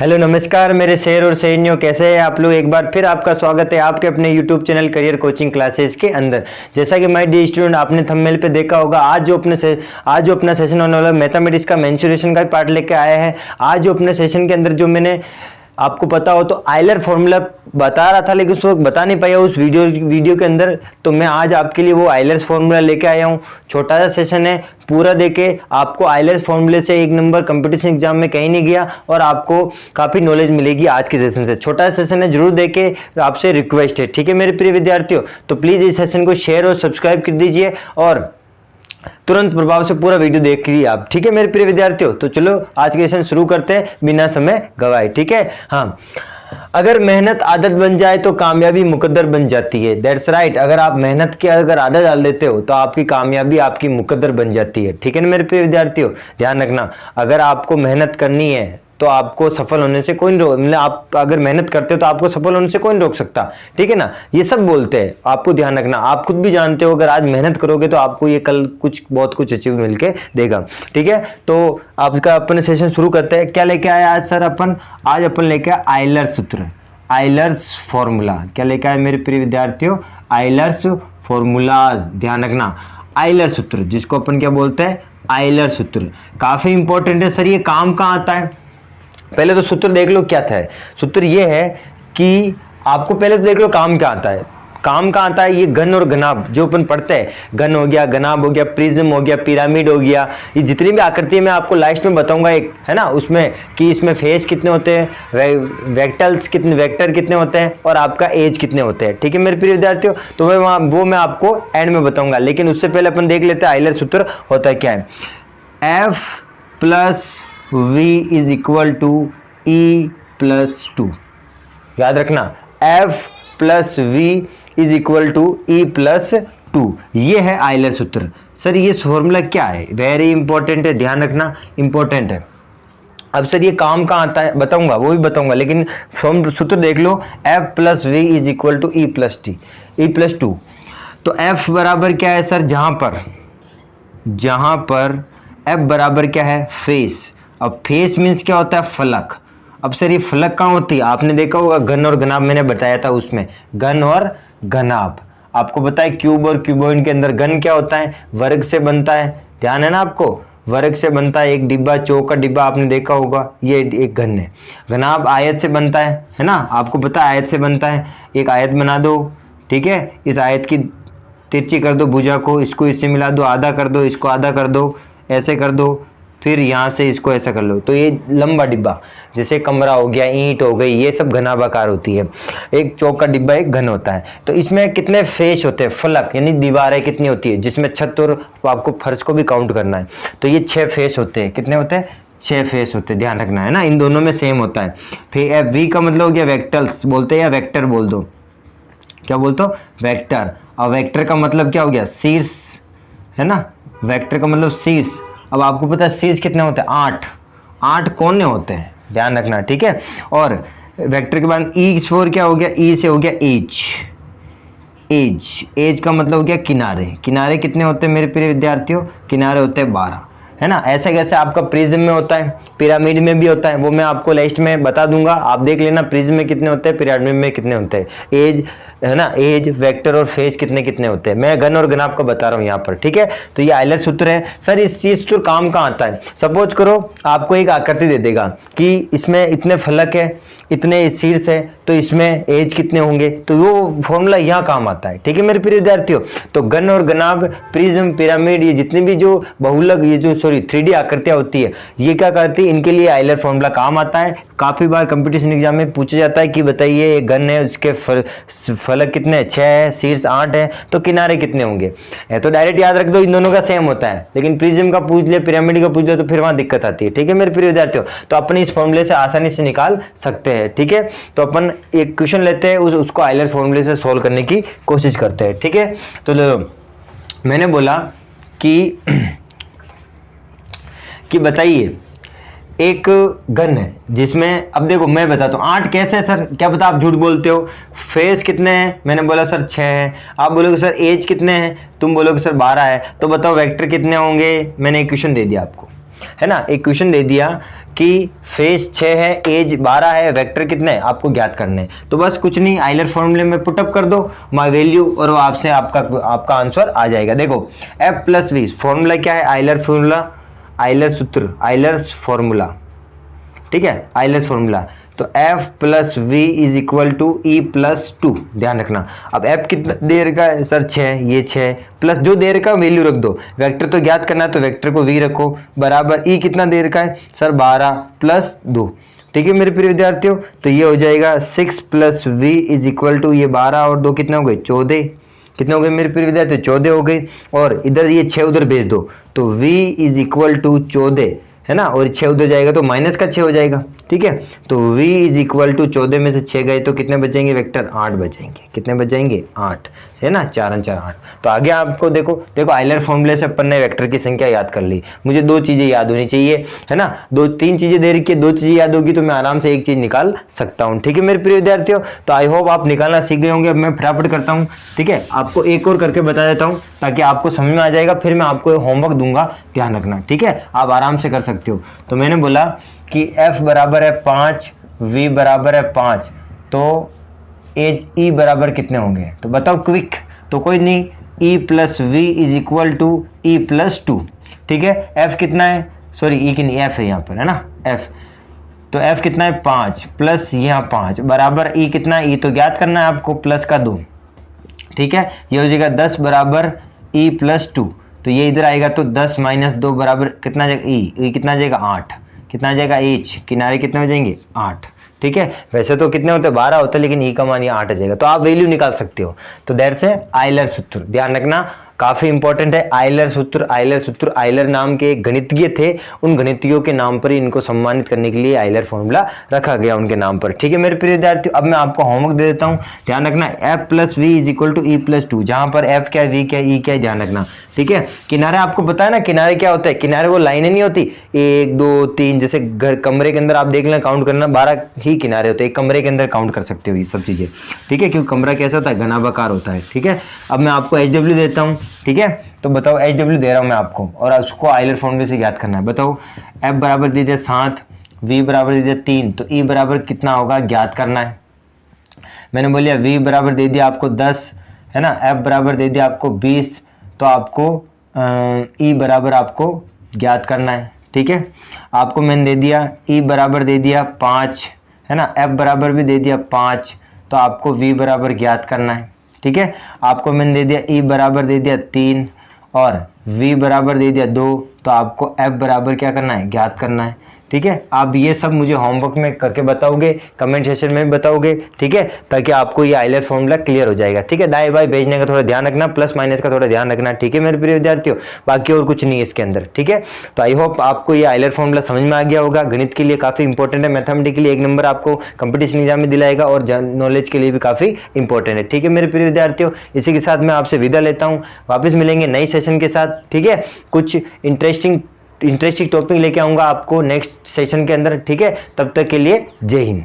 Hello नमस्कार मेरे शेर और शेरनियों, कैसे हैं आप लोग। एक बार फिर आपका स्वागत है आपके अपने YouTube channel career coaching classes के अंदर। जैसा कि माय डियर स्टूडेंट, आपने थंबनेल पे देखा होगा आज जो अपना सेशन होने वाला मैथमेटिक्स का मेंसुरेशन का पार्ट लेके आया है। आज जो अपने सेशन के अंदर जो मैंने आपको पता हो तो आइलर फॉर्मूला बता रहा था, लेकिन उस वक्त बता नहीं पाया उस वीडियो के अंदर। तो मैं आज आपके लिए वो आइलर्स फॉर्मूला लेके आया हूँ। छोटा सा सेशन है, पूरा देके आपको आइलर्स फॉर्मूले से 1 नंबर कंपटीशन एग्जाम में कहीं नहीं गया और आपको काफी नॉलेज मिलेगी आज के सेशन से। छोटा सा सेशन है, जरूर देखे, आपसे रिक्वेस्ट है, ठीक है मेरे प्रिय विद्यार्थियों। तो प्लीज इस सेशन को शेयर और सब्सक्राइब कर दीजिए और तुरंत प्रभाव से पूरा वीडियो देखिए आप, ठीक है मेरे प्रिय विद्यार्थियों। तो चलो आज के सेशन शुरू करते हैं बिना समय गवाए, ठीक है। हाँ, अगर मेहनत आदत बन जाए तो कामयाबी मुकद्दर बन जाती है। That's right. अगर आप मेहनत की अगर आदत डाल देते हो तो आपकी कामयाबी आपकी मुकद्दर बन जाती है, ठीक है ना मेरे प्रिय विद्यार्थियों। ध्यान रखना, अगर आपको मेहनत करनी है तो आपको सफल होने से कोई नहीं मतलब आप अगर मेहनत करते हो तो आपको सफल होने से कोई नहीं रोक सकता, ठीक है ना। ये सब बोलते हैं, आपको ध्यान रखना। आप खुद भी जानते हो अगर आज मेहनत करोगे तो आपको ये कल बहुत कुछ अचीव मिलके देगा, ठीक है। तो आपका अपन सेशन शुरू करते हैं। क्या लेके आए आज सर अपन? आज अपन लेके आए आइलर्स सूत्र, आइलर्स फॉर्मूला। क्या लेके आए मेरे प्रिय विद्यार्थियों? Euler's formulas. ध्यान रखना, आइलर सूत्र जिसको अपन क्या बोलते हैं? आइलर सूत्र। काफी इंपॉर्टेंट है सर। ये काम कहाँ आता है? पहले तो सूत्र देख लो क्या था। सूत्र ये है कि आपको पहले तो देख लो काम क्या आता है। काम कहाँ आता है? ये घन और घनाभ जो अपन पढ़ते हैं, घन हो गया, घनाभ हो गया, प्रिज्म हो गया, पिरामिड हो गया, ये जितनी भी आकृति है मैं आपको लास्ट में बताऊंगा एक, है ना, उसमें कि इसमें फेस कितने होते हैं, वेक्टर कितने होते हैं और आपका एज कितने होते हैं, ठीक है मेरे प्रिय विद्यार्थियों। तो वो मैं आपको एंड में बताऊंगा, लेकिन उससे पहले अपन देख लेते हैं आइलर सूत्र होता क्या है। F plus V is equal to E plus 2। याद रखना, F plus V is equal to E plus 2। ये है आइलर सूत्र। सर ये फॉर्मूला क्या है? वेरी इंपॉर्टेंट है, ध्यान रखना, इंपॉर्टेंट है। अब सर ये काम कहाँ आता है बताऊंगा, वो भी बताऊंगा, लेकिन सूत्र देख लो। F plus V is equal to E plus 2। तो F बराबर क्या है सर? जहां पर F बराबर क्या है? फेस। अब फेस मीन्स क्या होता है? फलक। अब सर ये फलक कहाँ होती है? आपने देखा होगा घन और घनाभ, मैंने बताया था उसमें घन और घनाभ। आपको पता है क्यूब और क्यूबॉइड के अंदर घन क्या होता है? वर्ग से बनता है। ध्यान है ना आपको, वर्ग से बनता है। एक डिब्बा, चौक का डिब्बा आपने देखा होगा, ये एक घन है। घनाभ आयत से बनता है ना, आपको पता है आयत से बनता है। एक आयत बना दो, ठीक है, इस आयत की तिरछी कर दो भुजा को, इसको इससे मिला दो, आधा कर दो, इसको आधा कर दो, ऐसे कर दो, फिर यहाँ से इसको ऐसा कर लो। तो ये लंबा डिब्बा, जैसे कमरा हो गया, ईंट हो गई, ये सब घनाभाकार होती है। एक चौक का डिब्बा एक घन होता है। तो इसमें कितने फेस होते हैं? फलक यानी दीवारें कितनी होती है, जिसमें छत और आपको फर्श को भी काउंट करना है। तो ये 6 फेस होते हैं। कितने होते हैं? 6 फेस होते हैं, ध्यान रखना है ना, इन दोनों में सेम होता है। फिर वी का मतलब हो गया वेक्टर्स बोलते हैं, या वेक्टर बोल दो। क्या बोलते हो? वेक्टर। और वेक्टर का मतलब क्या हो गया? शीर्ष, है ना, वेक्टर का मतलब शीर्ष। अब आपको पता है शीर्ष कितने होते हैं? 8 कोने होते हैं, ध्यान रखना, ठीक है। और वेक्टर के बाद ई फोर क्या हो गया? ई से हो गया एज का मतलब हो गया किनारे। किनारे कितने होते हैं मेरे प्रिय विद्यार्थियों? किनारे होते हैं 12, है ना। ऐसे कैसे आपका प्रिज्म में होता है, पिरामिड में भी होता है, वो मैं आपको लास्ट में बता दूंगा, आप देख लेना प्रिज्म में कितने होते हैं, पिरामिड में कितने होते हैं। एज, है ना, एज, वेक्टर और फेस कितने होते हैं। मैं घन और घनाभ का बता रहा हूं यहाँ पर, ठीक है। तो ये आइलर सूत्र है। सर इस सूत्र काम कहाँ आता है? सपोज करो आपको एक आकृति दे देगा कि इसमें इतने फलक है, इतने शीर्ष है, तो इसमें एज कितने होंगे, तो वो फॉर्मूला यहाँ काम आता है, ठीक है मेरे प्रिय विद्यार्थियों। तो घन और घनाभ, प्रिज्म, पिरामिड, ये जितनी भी जो बहुलक, ये जो 3D आकृतियां होती है, ये क्या करती है? इनके लिए आइलर फॉर्मूला काम आता है। काफी बार कंपटीशन एग्जाम में पूछा जाता है कि बताइए एक घन है, उसके फलक कितने? 6 है, शीर्ष 8 है, तो किनारे कितने होंगे? तो डायरेक्ट याद रख दो, इन दोनों का सेम होता है। लेकिन प्रिज्म का पूछ ले, पिरामिड का पूछ ले, तो फिर वहां दिक्कत आती है, ठीक है मेरे प्रिय विद्यार्थियों। तो अपन इस फॉर्मूले से आसानी से निकाल सकते हैं, ठीक है। तो अपन एक क्वेश्चन लेते हैं, उसको आइलर फॉर्मूले से सोल्व करने की कोशिश करते हैं, ठीक है। तो मैंने बोला कि बताइए एक घन है जिसमें, अब देखो मैं बताता हूँ 8 कैसे है सर? क्या पता आप झूठ बोलते हो। फेस कितने हैं? मैंने बोला सर 6 है। आप बोलोगे सर एज कितने हैं? तुम बोलोगे सर 12 है। तो बताओ वेक्टर कितने होंगे? मैंने एक क्वेश्चन दे दिया आपको, है ना, एक क्वेश्चन दे दिया कि फेज 6 है, एज 12 है, वेक्टर कितने हैं आपको ज्ञात करने हैं। तो बस कुछ नहीं, आइलर फॉर्मूले में पुटअप कर दो माई वैल्यू और वो आपसे आपका आंसर आ जाएगा। देखो एफ प्लस वी, फॉर्मूला क्या है, आइलर फॉर्मूला, आइलर सूत्र, आइलर्स फॉर्मूला, ठीक है, आइलर्स फॉर्मूला। तो f plus V is equal to E plus 2, ध्यान रखना। अब f कितना देर का है सर, 6, ये 6 प्लस जो देर का वैल्यू रख दो, वेक्टर तो ज्ञात करना है तो वेक्टर को v रखो, बराबर e कितना देर का है सर 12 प्लस 2, ठीक है मेरे प्रिय विद्यार्थियों। तो ये हो जाएगा 6 plus V is equal to ये 12 और 2 कितने हो गए 14, कितने हो गए मेरे प्रिय विद्यार्थी 14 हो गए, और इधर ये 6 उधर भेज दो तो v इज इक्वल टू 14 है ना, और 6 उधर जाएगा तो माइनस का 6 हो जाएगा, ठीक है। तो v इज इक्वल टू 14 में से 6 गए तो कितने बचेंगे वेक्टर, 8 बचेंगे, कितने बचेंगे 8, है ना, 4 और 4 8। तो आगे आपको देखो आइलर फॉर्मूले से अपन ने वेक्टर की संख्या याद कर ली। मुझे 2 चीजें याद होनी चाहिए, है ना, 3 चीजें दे रखी है, 2 चीजें याद होगी तो मैं आराम से एक चीज निकाल सकता हूँ, ठीक है मेरे प्रिय विद्यार्थियों। तो आई होप आप निकालना सीख गए होंगे। अब मैं फटाफट करता हूँ, ठीक है, आपको एक और करके बता देता हूँ ताकि आपको समझ में आ जाएगा, फिर मैं आपको होमवर्क दूंगा, ध्यान रखना, ठीक है, आप आराम से कर सकते हो। तो मैंने बोला कि f बराबर है 5, v बराबर है 5, तो एज e बराबर कितने होंगे, तो बताओ क्विक। तो कोई नहीं, e plus V is equal to E plus 2, ठीक है। f कितना है, सॉरी e की नहीं, f है यहाँ पर, है ना, f। तो f कितना है 5 प्लस यहाँ 5 बराबर e कितना है, e तो ज्ञात करना है आपको, प्लस का 2, ठीक है। ये हो जाएगा 10 बराबर e प्लस 2, तो ये इधर आएगा तो 10 माइनस 2 बराबर कितना जाएगा e कितना जाएगा 8, कितना जाएगा h, किनारे कितने हो जाएंगे 8, ठीक है। वैसे तो कितने होते हैं 12 होते हैं, लेकिन e का मान ये 8 आ जाएगा, तो आप वैल्यू निकाल सकते हो। तो दैट्स है आइलर सूत्र, ध्यान रखना काफी इंपॉर्टेंट है। आइलर सूत्र, आइलर सूत्र, आइलर नाम के एक गणितज्ञ थे, उन गणितज्ञों के नाम पर ही इनको सम्मानित करने के लिए आइलर फॉर्मूला रखा गया उनके नाम पर, ठीक है मेरे प्रिय विद्यार्थियों। अब मैं आपको होमवर्क दे देता हूं, ध्यान रखना, f plus V is equal to E plus 2, जहां पर f क्या है, v क्या है, e क्या है, ध्यान रखना, ठीक है। किनारे आपको पता है ना, किनारे क्या होता है, किनारे वो लाइनें नहीं होती 1 2 3, जैसे घर कमरे के अंदर आप देख लेना, काउंट करना 12 ही किनारे होते हैं, एक कमरे के अंदर काउंट कर सकते हो ये सब चीजें, ठीक है, क्योंकि कमरा कैसा होता है, घनाभाकार होता है, ठीक है। अब मैं आपको HW देता हूँ, ठीक है, तो बताओ HW दे रहा हूं मैं आपको, और उसको आइलर फॉर्मूले से याद करना है। बताओ f बराबर दे दिया 7, v बराबर दे दिया 3, तो e बराबर कितना होगा ज्ञात करना है। मैंने बोलिया v बराबर दे दिया आपको 10, है ना, f बराबर दे दिया आपको 20, तो आपको e बराबर आपको ज्ञात करना है, ठीक है। आपको मैंने दे दिया e बराबर दे दिया 5, है ना, f बराबर भी दे दिया 5, तो आपको v बराबर ज्ञात करना है, ठीक है। आपको मैंने दे दिया e बराबर दे दिया 3 और v बराबर दे दिया 2, तो आपको f बराबर क्या करना है, ज्ञात करना है, ठीक है। आप ये सब मुझे होमवर्क में करके बताओगे, कमेंट सेशन में भी बताओगे, ठीक है, ताकि आपको ये आइलर फॉर्मूला क्लियर हो जाएगा, ठीक है। दाएं बाएं भेजने का थोड़ा ध्यान रखना, प्लस माइनस का थोड़ा ध्यान रखना, ठीक है मेरे प्रिय विद्यार्थियों, बाकी और कुछ नहीं है इसके अंदर, ठीक है। तो आई होप आपको ये आइलर फॉर्मूला समझ में आ गया होगा, गणित के लिए काफी इंपॉर्टेंट है, मैथमेटिक्स के लिए 1 नंबर आपको कंपटीशन एग्जाम में दिलाएगा, और नॉलेज के लिए भी काफी इंपॉर्टेंट है, ठीक है मेरे प्रिय विद्यार्थियों। इसी के साथ मैं आपसे विदा लेता हूँ, वापस मिलेंगे नई सेशन के साथ, ठीक है। कुछ इंटरेस्टिंग टॉपिक लेके आऊंगा आपको नेक्स्ट सेशन के अंदर, ठीक है। तब तक के लिए जय हिंद।